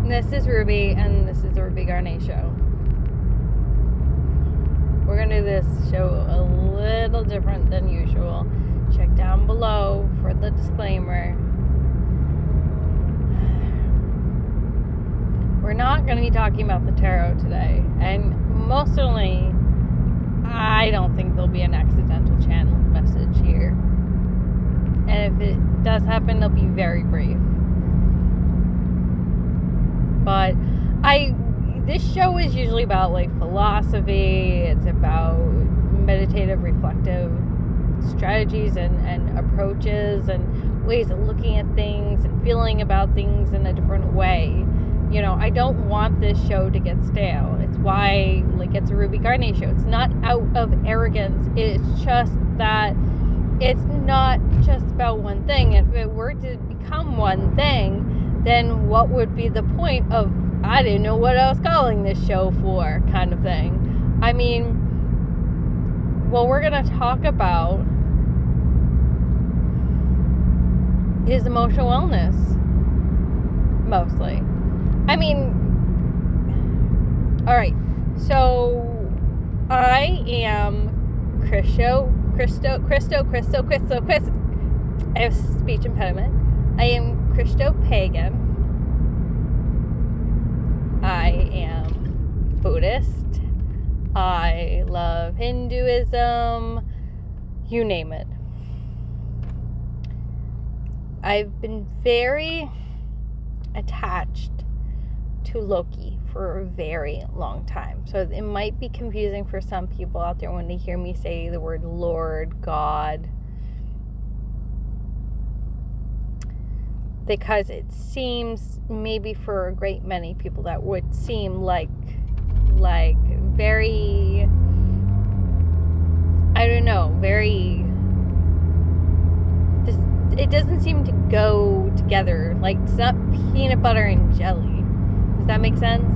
This is Ruby, and this is the Ruby Garnet Show. We're going to do this show a little different than usual. Check down below for the disclaimer. We're not going to be talking about the tarot today, and most certainly, I don't think there'll be an accidental channel message here. And if it does happen, it'll be very brief. But this show is usually about philosophy. It's about meditative, reflective strategies and approaches and ways of looking at things and feeling about things in a different way. I don't want this show to get stale. It's why it's a Ruby Garnet show. It's not out of arrogance. It's just that it's not just about one thing. If it were to become one thing, then what would be the point of, I didn't know what I was calling this show for, kind of thing. I mean, what we're going to talk about is emotional wellness, mostly. I mean, all right, so I am Christo. I have a speech impediment. I am Christo pagan. I am Buddhist. I love Hinduism. You name it. I've been very attached to Loki for a very long time. So it might be confusing for some people out there when they hear me say the word Lord, God, because it seems, maybe for a great many people, that would seem like very, I don't know, very, it doesn't seem to go together. It's not peanut butter and jelly. Does that make sense?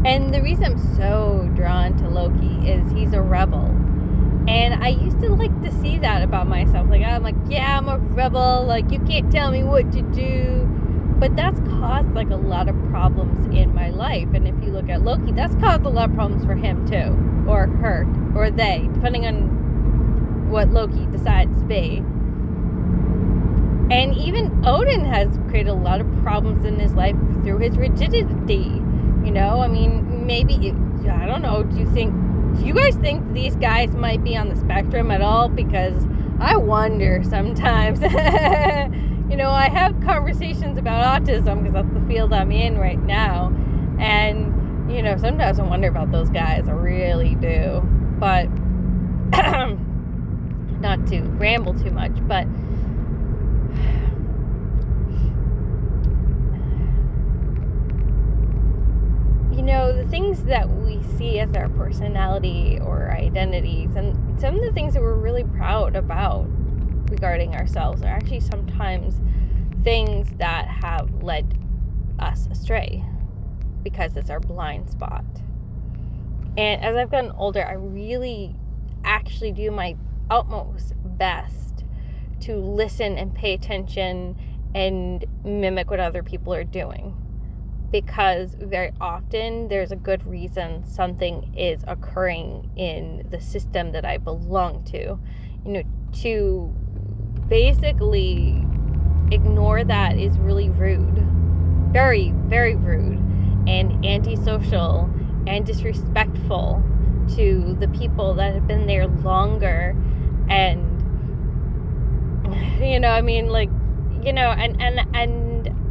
And the reason I'm so drawn to Loki is he's a rebel. And I used to like to see that about myself. I'm a rebel. You can't tell me what to do. But that's caused a lot of problems in my life. And if you look at Loki, that's caused a lot of problems for him too. Or her. Or they. Depending on what Loki decides to be. And even Odin has created a lot of problems in his life through his rigidity. Maybe, I don't know, do you guys think these guys might be on the spectrum at all? Because I wonder sometimes. I have conversations about autism because that's the field I'm in right now. And, sometimes I wonder about those guys. I really do. But, not to ramble too much, but the things that we see as our personality or identities, and some of the things that we're really proud about regarding ourselves, are actually sometimes things that have led us astray because it's our blind spot. And as I've gotten older, I really actually do my utmost best to listen and pay attention and mimic what other people are doing. Because very often there's a good reason something is occurring in the system that I belong to. To basically ignore that is really rude. Very, very rude. And antisocial and disrespectful to the people that have been there longer. And, and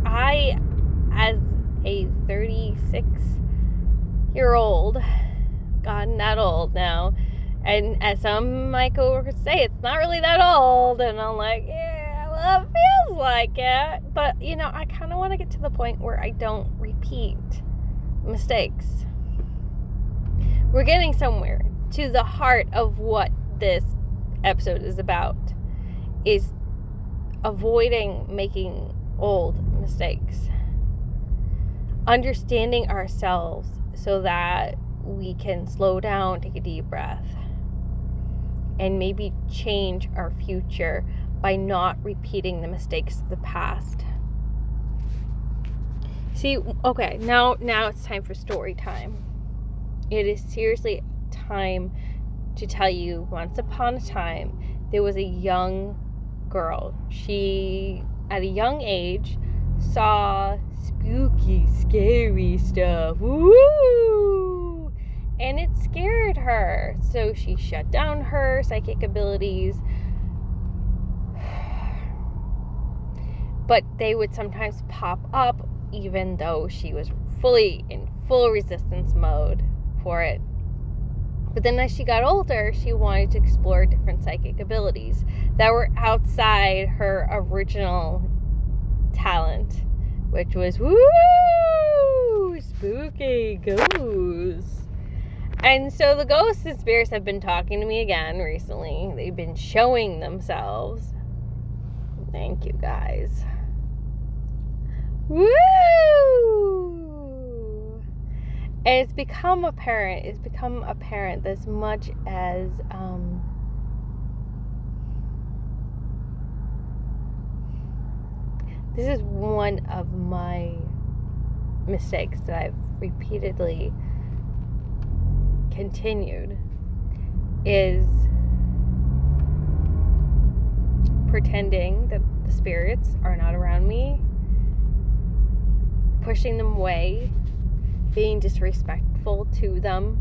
I, as a 36-year-old, gotten that old now, and as some of my coworkers say, it's not really that old, and I'm like, yeah, well, it feels like it, but I kind of want to get to the point where I don't repeat mistakes. We're getting somewhere. To the heart of what this episode is about is avoiding making old mistakes. Understanding ourselves so that we can slow down, take a deep breath, and maybe change our future by not repeating the mistakes of the past. See, okay, now it's time for story time. It is seriously time to tell you, once upon a time, there was a young girl. She, at a young age, saw spooky, scary stuff. Woo! And it scared her. So she shut down her psychic abilities. But they would sometimes pop up even though she was in full resistance mode for it. But then as she got older, she wanted to explore different psychic abilities that were outside her original talent, which was spooky ghosts. And so the ghosts and spirits have been talking to me again recently. They've been showing themselves. Thank you, guys. Woo! And it's become apparent as much as this is one of my mistakes that I've repeatedly continued, is pretending that the spirits are not around me, pushing them away, being disrespectful to them,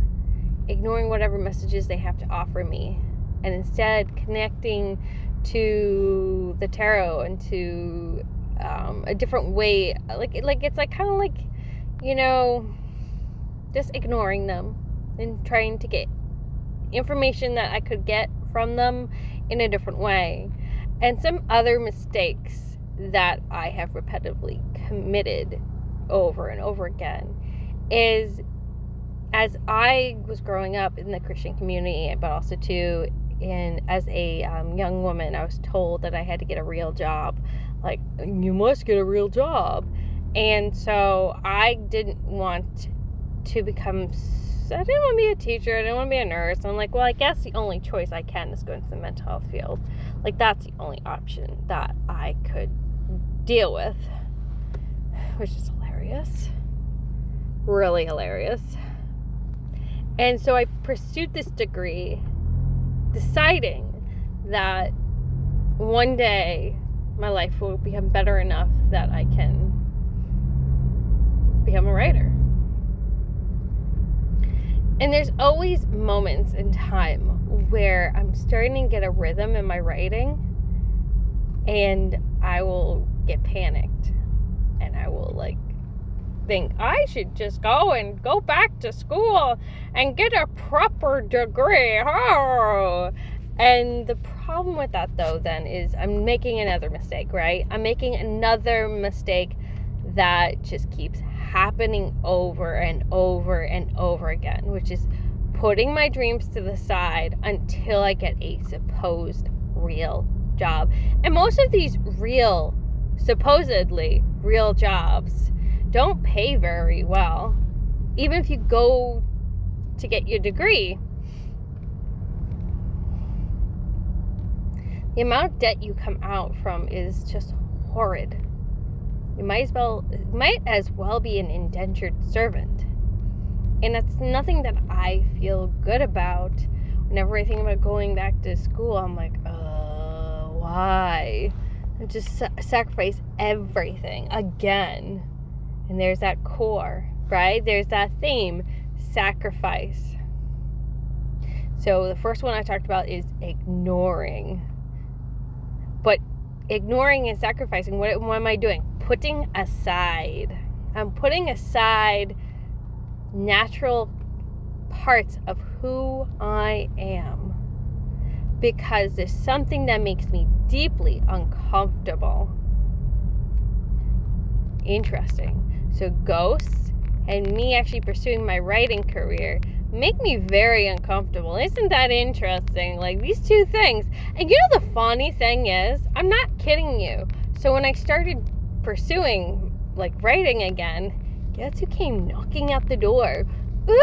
ignoring whatever messages they have to offer me, and instead connecting to the tarot and to a different way, like it's like kind of like, you know, just ignoring them and trying to get information that I could get from them in a different way. And some other mistakes that I have repetitively committed over and over again is, as I was growing up in the Christian community, but also too as a young woman, I was told that I had to get a real job. Like, you must get a real job. And so I didn't want to become, I didn't want to be a teacher, I didn't want to be a nurse. I'm like, well, I guess the only choice I can is go into the mental health field. Like, that's the only option that I could deal with, which is hilarious. Really hilarious. And so I pursued this degree, deciding that one day my life will become better enough that I can become a writer. And there's always moments in time where I'm starting to get a rhythm in my writing, and I will get panicked, and I will think I should just go back to school and get a proper degree. Oh. And the problem with that, though, then, is I'm making another mistake, right? I'm making another mistake that just keeps happening over and over and over again, which is putting my dreams to the side until I get a supposed real job. And most of these supposedly real jobs don't pay very well. Even if you go to get your degree, the amount of debt you come out from is just horrid. You might as well be an indentured servant. And that's nothing that I feel good about. Whenever I think about going back to school, I'm like, why? I just sacrifice everything again. And there's that core, right? There's that theme, sacrifice. So the first one I talked about is ignoring. But ignoring and sacrificing, what am I doing? Putting aside. I'm putting aside natural parts of who I am because there's something that makes me deeply uncomfortable. Interesting. So ghosts and me actually pursuing my writing career make me very uncomfortable. Isn't that interesting? Like, these two things. And you know, the funny thing is, I'm not kidding you. So when I started pursuing writing again, guess who came knocking at the door? Ooh!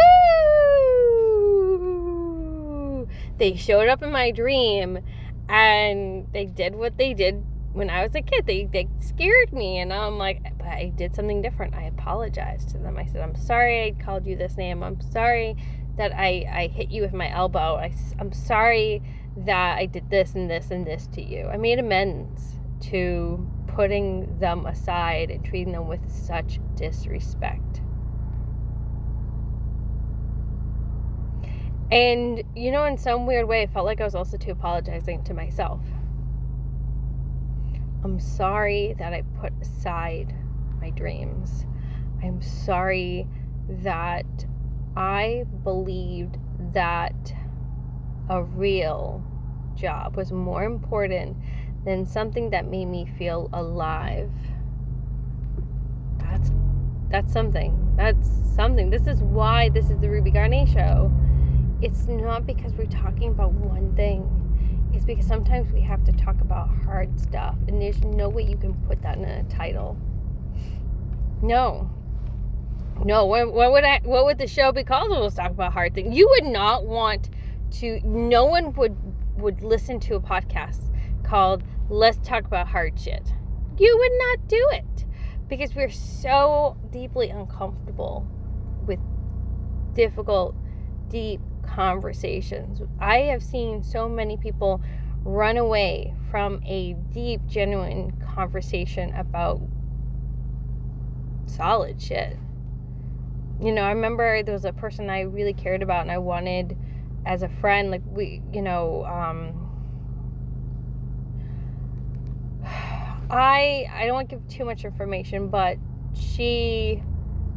They showed up in my dream, and they did what they did when I was a kid, they scared me, and I'm like, but I did something different. I apologized to them. I said, I'm sorry I called you this name. I'm sorry that I hit you with my elbow. I'm sorry that I did this and this and this to you. I made amends to putting them aside and treating them with such disrespect. And, in some weird way, I felt like I was also too apologizing to myself. I'm sorry that I put aside my dreams. I'm sorry that I believed that a real job was more important than something that made me feel alive. That's something. This is why this is the Ruby Garnet Show. It's not because we're talking about one thing. It's because sometimes we have to talk about hard stuff, and there's no way you can put that in a title. No. What would the show be called if it was talking about hard things? You would not want to. No one would listen to a podcast called "Let's Talk About Hard Shit." You would not do it because we're so deeply uncomfortable with difficult, deep conversations. I have seen so many people run away from a deep, genuine conversation about solid shit. I remember there was a person I really cared about and I wanted as a friend, like I don't want to give too much information, but she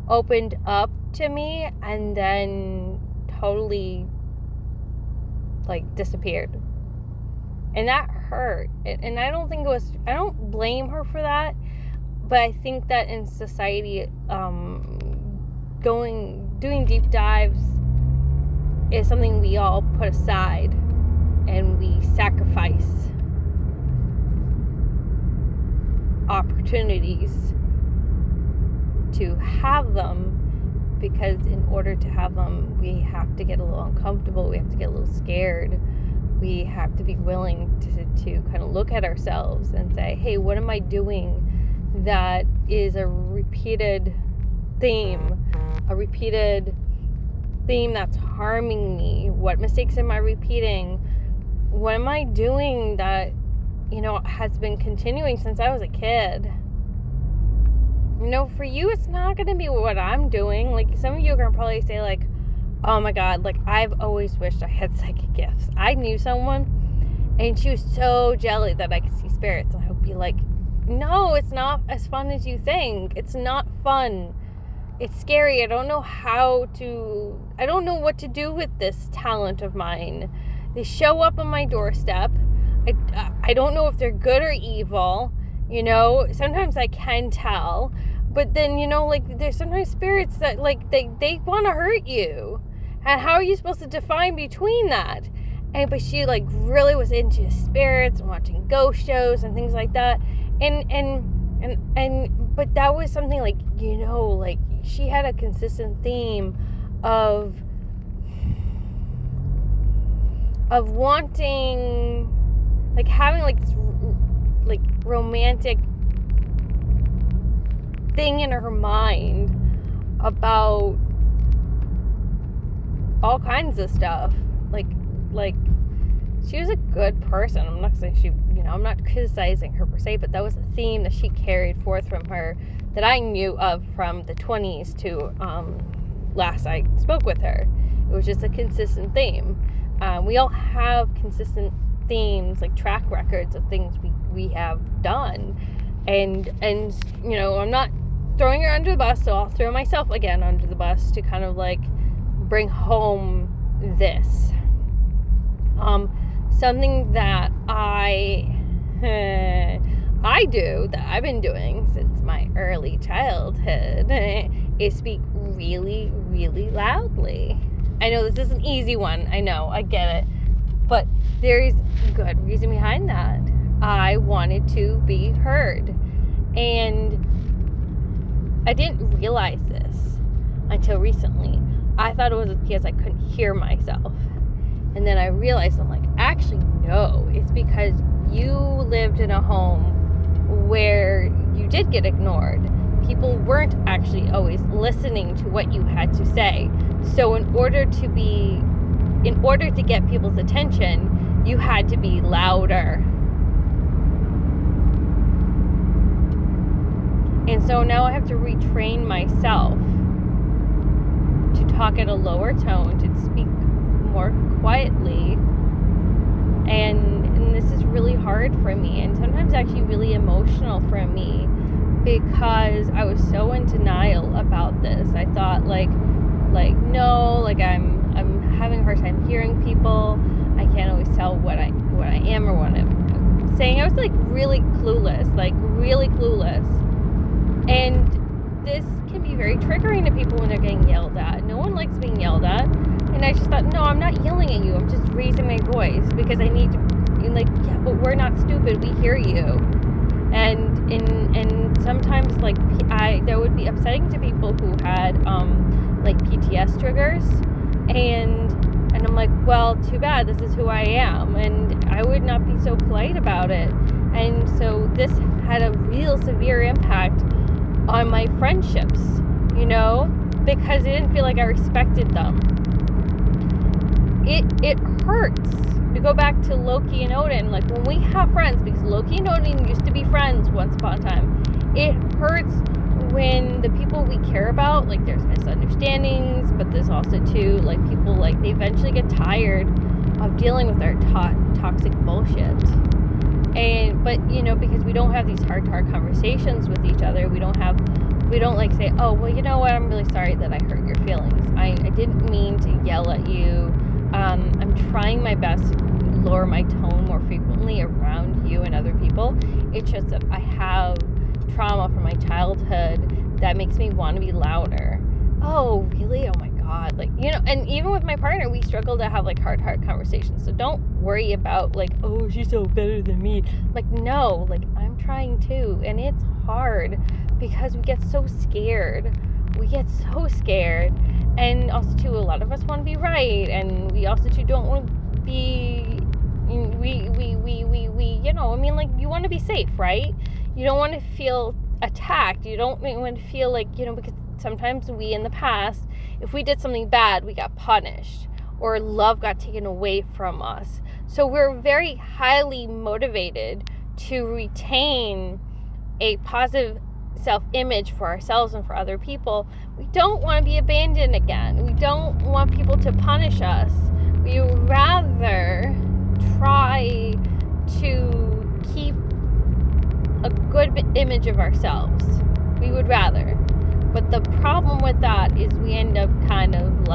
opened up to me and then totally disappeared, and that hurt. And I don't blame her for that, but I think that in society, doing deep dives is something we all put aside, and we sacrifice opportunities to have them, because in order to have them, we have to get a little uncomfortable, we have to get a little scared, we have to be willing to kind of look at ourselves and say, hey, what am I doing that is a repeated theme that's harming me? What mistakes am I repeating? What am I doing that has been continuing since I was a kid? For you, it's not going to be what I'm doing. Some of you are going to probably say, oh my God, I've always wished I had psychic gifts. I knew someone, and she was so jelly that I could see spirits. And I would be like, no, it's not as fun as you think. It's not fun. It's scary. I don't know what to do with this talent of mine. They show up on my doorstep. I don't know if they're good or evil. Sometimes I can tell, but then, there's sometimes spirits that, they want to hurt you. And how are you supposed to define between that? But she, really was into spirits and watching ghost shows and things like that. But that was something, she had a consistent theme of wanting, having, this romantic thing in her mind about all kinds of stuff. She was a good person. I'm not saying I'm not criticizing her per se, but that was a theme that she carried forth from her that I knew of from the 20s to last I spoke with her. It was just a consistent theme. We all have consistent themes, track records of things we have done, and I'm not throwing her under the bus, so I'll throw myself again under the bus to kind of bring home this something that I do, that I've been doing since my early childhood, is speak really, really loudly. I know this is an easy one, I know, I get it, but there's good reason behind that. I wanted to be heard, and I didn't realize this until recently. I thought it was because I couldn't hear myself, and then I realized, I'm actually no, it's because you lived in a home where you did get ignored. People weren't actually always listening to what you had to say. So in order to get people's attention, you had to be louder. And so now I have to retrain myself to talk at a lower tone, to speak more quietly. And this is really hard for me, and sometimes actually really emotional for me, because I was so in denial about this. I thought no, like I'm having a hard time hearing people. I can't always tell what I am or what I'm saying. I was really clueless. And this can be very triggering to people when they're getting yelled at. No one likes being yelled at. And I just thought, no, I'm not yelling at you. I'm just raising my voice because I need to, yeah, but we're not stupid. We hear you. And sometimes that would be upsetting to people who had PTS triggers, and I'm like, well, too bad, this is who I am, and I would not be so polite about it. And so this had a real severe impact on my friendships, because I didn't feel like I respected them. It hurts to go back to Loki and Odin. Like, when we have friends, because Loki and Odin used to be friends once upon a time, it hurts when the people we care about, there's misunderstandings, but there's also too, people, they eventually get tired of dealing with our toxic bullshit. But because we don't have these heart to heart conversations with each other, we don't say, oh, well, you know what, I'm really sorry that I hurt your feelings. I didn't mean to yell at you. I'm trying my best to lower my tone more frequently around you and other people. It's just that I have trauma from my childhood that makes me want to be louder. Oh, really? Oh my God. And even with my partner, we struggle to have heart conversations. So don't worry about oh, she's so better than me. No, I'm trying too. And it's hard because we get so scared. And also too, a lot of us want to be right. And we also too don't want to be, you want to be safe, right? You don't want to feel attacked. You don't want to feel because sometimes we in the past, if we did something bad, we got punished or love got taken away from us. So we're very highly motivated to retain a positive self-image for ourselves and for other people. We don't want to be abandoned again. We don't want people to punish us. We rather try to keep a good image of ourselves. We would rather. But the problem with that is we end up kind of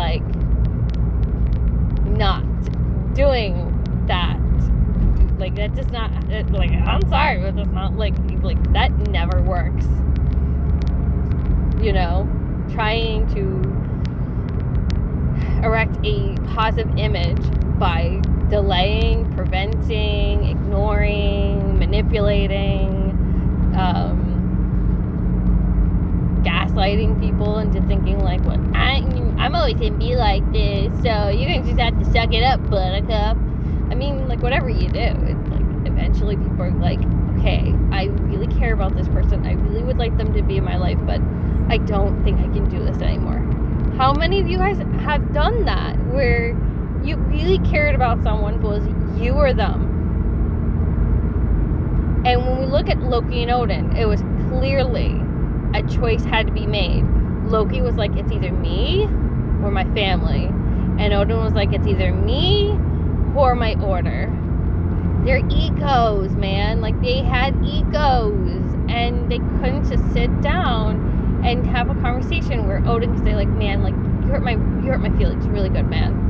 not doing that. That does not, I'm sorry, but that's not that never works. Trying to erect a positive image by delaying, preventing, ignoring, manipulating, gaslighting people into thinking I'm always gonna be like this, so you're gonna just have to suck it up, buttercup. Whatever you do, it's eventually people are okay, I really care about this person, I really would like them to be in my life, but I don't think I can do this anymore. How many of you guys have done that, where you really cared about someone, but it was you or them? And when we look at Loki and Odin, it was clearly a choice had to be made. Loki was it's either me or my family. And Odin was it's either me or my order. Their egos, man. They had egos. And they couldn't just sit down and have a conversation where Odin could say, man, you hurt my feelings really good, man.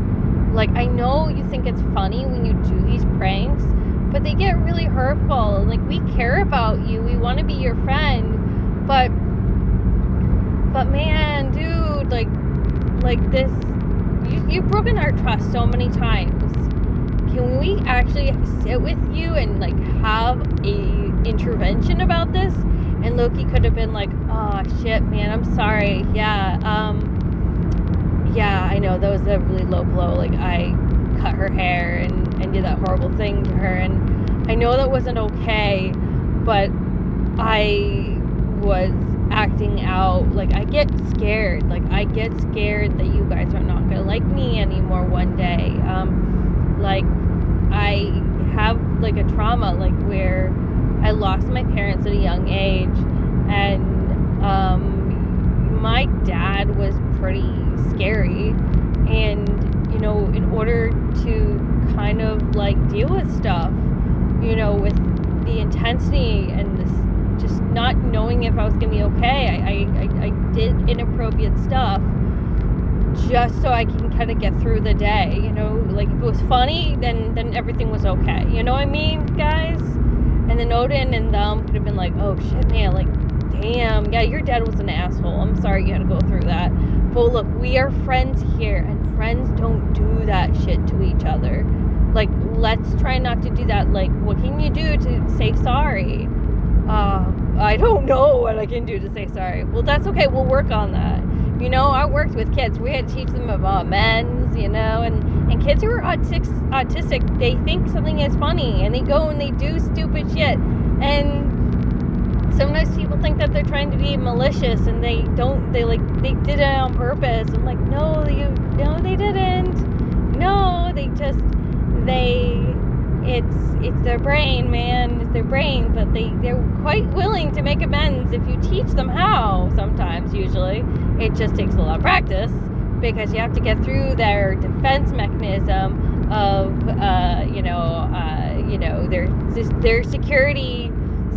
I know you think it's funny when you do these pranks, but they get really hurtful. We care about you. We want to be your friend. But man, dude, this, you've broken our trust so many times. Can we actually sit with you and have a intervention about this? And Loki could have been oh shit, man, I'm sorry. Yeah, I know that was a really low blow. I cut her hair and did that horrible thing to her, and I know that wasn't okay, but I was acting out. Like, I get scared. Like, I get scared that you guys are not going to like me anymore one day. Like, I have, like, a trauma, like, where I lost my parents at a young age, and my dad was pretty scary, and, you know, in order to kind of, like, deal with stuff, you know, with the intensity and this just not knowing if I was going to be okay, I did inappropriate stuff just so I can kind of get through the day, you know, like, if it was funny, then everything was okay, you know what I mean, guys? And then Odin and them could have been like, oh shit, man, like, damn, yeah, your dad was an asshole, I'm sorry you had to go through that, but look, we are friends here, and friends don't do that shit to each other. Like, let's try not to do that. Like, what can you do to say sorry? I don't know what I can do to say sorry. Well, that's okay. We'll work on that. You know, I worked with kids. We had to teach them about amends, you know, and kids who are autistic, they think something is funny, and they go and they do stupid shit. And sometimes people think that they're trying to be malicious, and they don't. They did it on purpose. I'm like, no, they didn't. No, it's their brain, man. It's their brain, but they're quite willing to make amends if you teach them how. Sometimes, usually, it just takes a lot of practice, because you have to get through their defense mechanism of, their security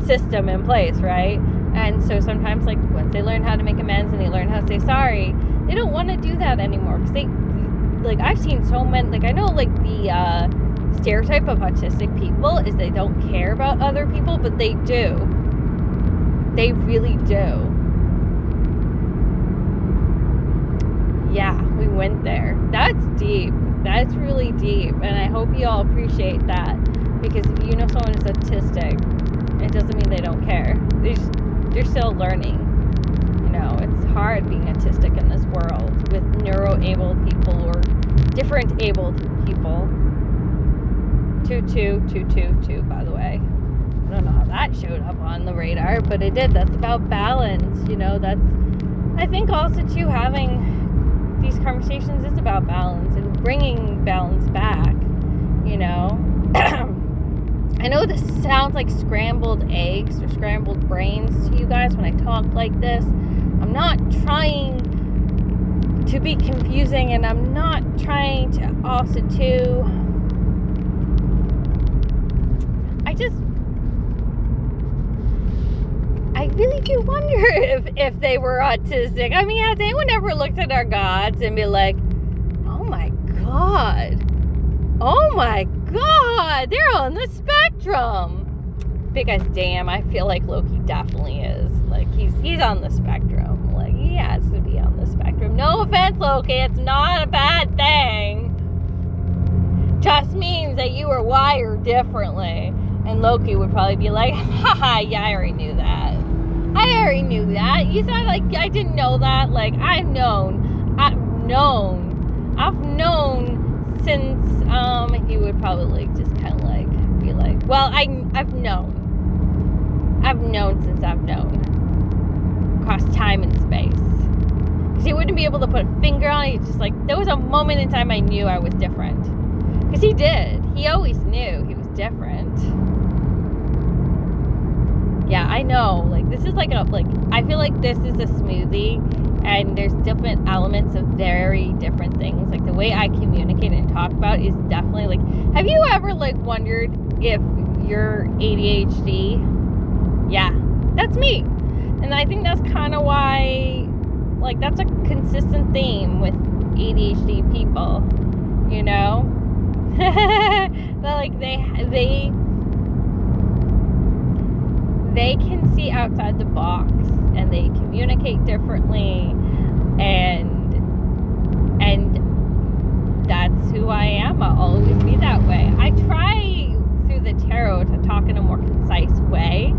system in place, right? And so sometimes, like, once they learn how to make amends and they learn how to say sorry, they don't want to do that anymore, because like, I've seen so many, like, I know, like, the stereotype of autistic people is they don't care about other people, but they do. They really do. Yeah, we went there. That's deep. That's really deep, and I hope you all appreciate that, because if you know someone is autistic, it doesn't mean they don't care. They're still learning. You know, it's hard being autistic in this world with neuro-abled people or different abled people. 22222, by the way. I don't know how that showed up on the radar, but it did. That's about balance. You know, that's, I think also too, having these conversations is about balance and bringing balance back, you know. I know this sounds like scrambled eggs or scrambled brains to you guys when I talk like this. I'm not trying to be confusing, and I'm not trying to also to, I really do wonder if they were autistic. I mean, has anyone ever looked at our gods and be like, oh my god, they're on the spectrum? Because damn, I feel like Loki definitely is. Like, he's on the spectrum. Like, he has to be on the spectrum. No offense, Loki, it's not a bad thing. Just means that you were wired differently. And Loki would probably be like, haha, yeah, I already knew that. You thought, like, I didn't know that? Like, I've known since, he would probably just kind of like be like, well, I've known since I've known, across time and space. Because he wouldn't be able to put a finger on it. He's just like, there was a moment in time I knew I was different. Because he did. He always knew he was different. Yeah, I know. Like, this is like I feel like this is a smoothie, and there's different elements of very different things. Like, the way I communicate and talk about is definitely, like, have you ever, like, wondered if you're ADHD? Yeah, that's me. And I think that's kind of why, like, that's a consistent theme with ADHD people, you know? Like, they can see outside the box, and they communicate differently, and that's who I am. I'll always be that way. I try through the tarot to talk in a more concise way,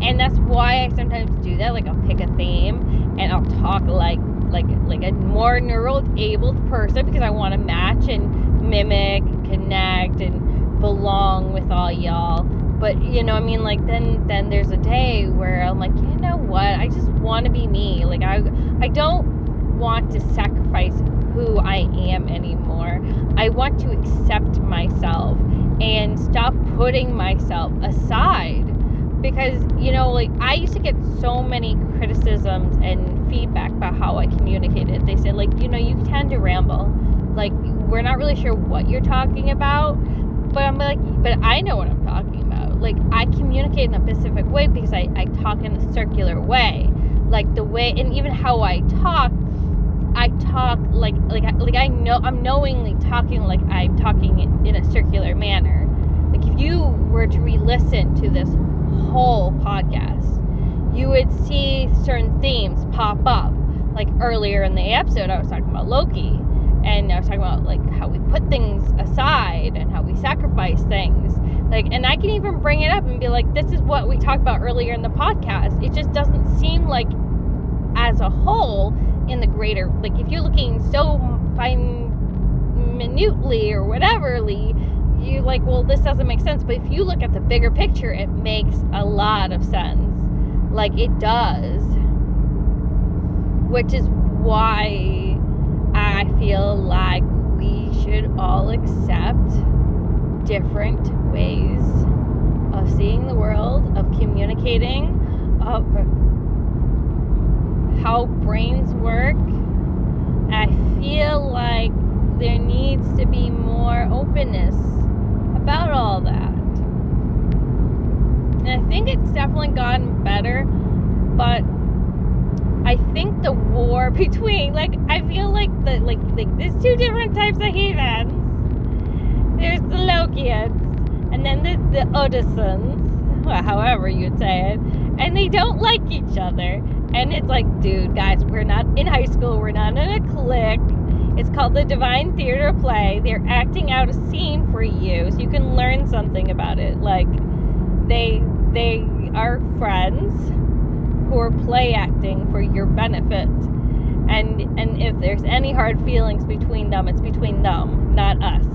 and that's why I sometimes do that. Like, I'll pick a theme and I'll talk like a more neuro-abled person, because I want to match and mimic and connect and belong with all y'all. But, like, then there's a day where I'm like, you know what? I just want to be me. Like, I don't want to sacrifice who I am anymore. I want to accept myself and stop putting myself aside. Because, like, I used to get so many criticisms and feedback about how I communicated. They said, like, you tend to ramble. Like, we're not really sure what you're talking about. But I'm like, but I know what I'm talking about. Like, I communicate in a specific way because I talk in a circular way. Like, the way, and even how I talk like I know, I'm knowingly talking like I'm talking in a circular manner. Like, if you were to re-listen to this whole podcast, you would see certain themes pop up. Like, earlier in the episode, I was talking about Loki. And I was talking about, like, how we put things aside and how we sacrifice things. Like, and I can even bring it up and be like, this is what we talked about earlier in the podcast. It just doesn't seem like, as a whole, in the greater, like, if you're looking so minutely or whateverly, you're like, well, this doesn't make sense. But if you look at the bigger picture, it makes a lot of sense. Like, it does. Which is why I feel like we should all accept different ways of seeing the world, of communicating, of how brains work. And I feel like there needs to be more openness about all that. And I think it's definitely gotten better, but I think the war between, like, I feel like there's two different types of heathens. There's the Lokians, and then there's the Odysseans, well, however you'd say it, and they don't like each other. And it's like, dude, guys, we're not in high school, we're not in a clique. It's called the Divine Theater Play. They're acting out a scene for you, so you can learn something about it. Like, they are friends who are play acting for your benefit, and if there's any hard feelings between them, it's between them, not us.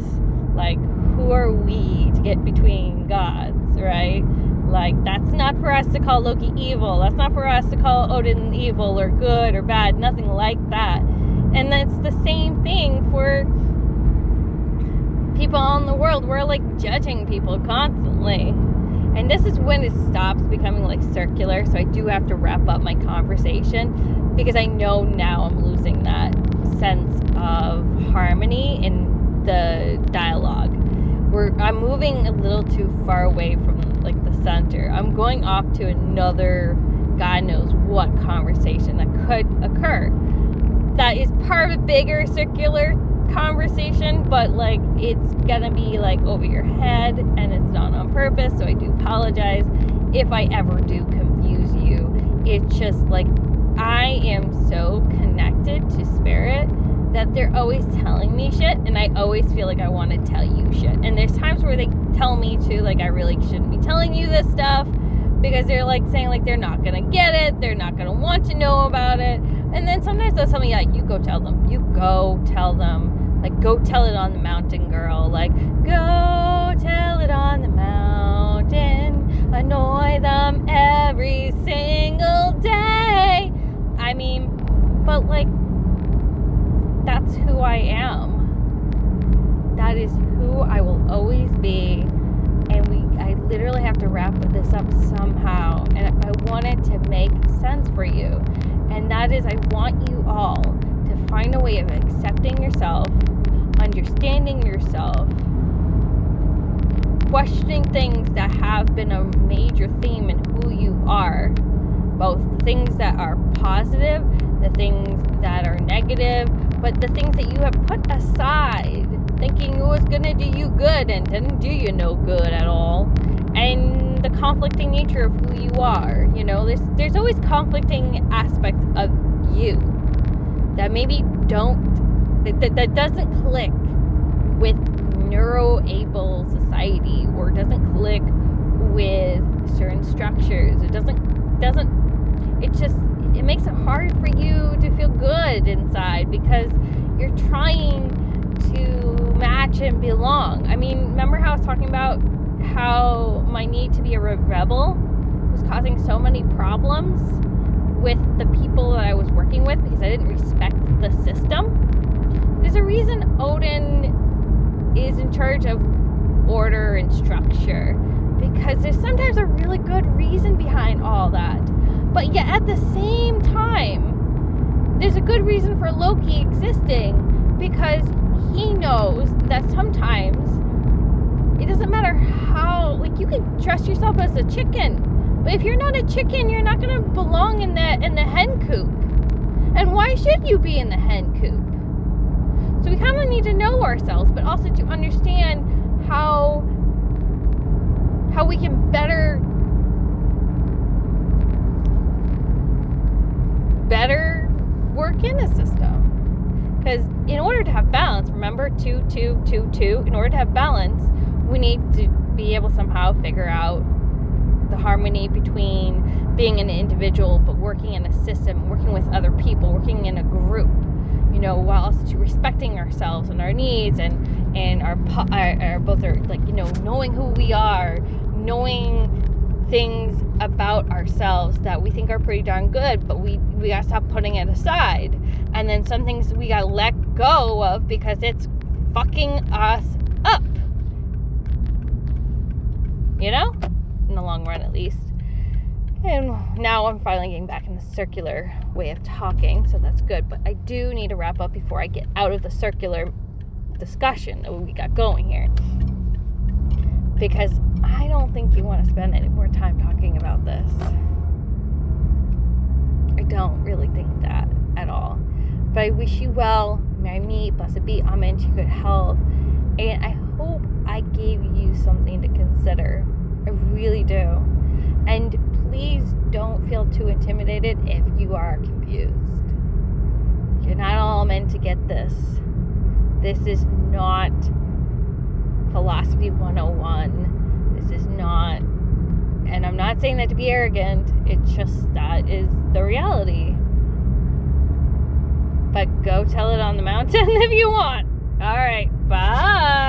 Like, who are we to get between gods, right? Like, that's not for us to call Loki evil. That's not for us to call Odin evil or good or bad. Nothing like that. And that's the same thing for people in the world. We're, like, judging people constantly. And this is when it stops becoming, like, circular. So I do have to wrap up my conversation because I know now I'm losing that sense of harmony in the dialogue. I'm moving a little too far away from, like, the center. I'm going off to another God knows what conversation that could occur. That is part of a bigger circular conversation, but, like, it's gonna be, like, over your head, and it's not on purpose, so I do apologize if I ever do confuse you. It's just, like, I am so connected to spirit that they're always telling me shit, and I always feel like I want to tell you shit. And there's times where they tell me to, like, I really shouldn't be telling you this stuff, because they're, like, saying, like, they're not gonna get it, they're not gonna want to know about it. And then sometimes they'll tell me, like, you go tell them, like, go tell it on the mountain, girl. Like, go tell it on the mountain, annoy them every single day. I mean, but, like, that's who I am. That is who I will always be. And I literally have to wrap this up somehow. And I want it to make sense for you. And that is, I want you all to find a way of accepting yourself, understanding yourself, questioning things that have been a major theme in who you are. Both the things that are positive, the things that are negative, but the things that you have put aside, thinking it was going to do you good and didn't do you no good at all. And the conflicting nature of who you are. You know, there's always conflicting aspects of you that maybe that doesn't click with neuroable society, or doesn't click with certain structures. It makes it hard for you to feel good inside because you're trying to match and belong. I mean, remember how I was talking about how my need to be a rebel was causing so many problems with the people that I was working with because I didn't respect the system. There's a reason Odin is in charge of order and structure, because there's sometimes a really good reason behind all that. But yet at the same time, there's a good reason for Loki existing, because he knows that sometimes it doesn't matter how, like, you can dress yourself as a chicken, but if you're not a chicken, you're not going to belong in the hen coop. And why should you be in the hen coop? So we kind of need to know ourselves, but also to understand how we can better work in a system. Because in order to have balance, remember 2, 2, 2, 2, in order to have balance, we need to be able to somehow figure out the harmony between being an individual but working in a system, working with other people, working in a group, while also respecting ourselves and our needs and our both our, like, knowing who we are, knowing things about ourselves that we think are pretty darn good, but we gotta stop putting it aside. And then some things we gotta let go of because it's fucking us up. In the long run, at least. And now I'm finally getting back in the circular way of talking, so that's good. But I do need to wrap up before I get out of the circular discussion that we got going here. Because I don't think you want to spend any more time talking about this. I don't really think that at all. But I wish you well. May me, blessed be, amen, to good health. And I hope I gave you something to consider. I really do. And please don't feel too intimidated if you are confused. You're not all meant to get this. This is not Philosophy 101. This is not, and I'm not saying that to be arrogant, it's just that is the reality. But go tell it on the mountain if you want. All right, bye.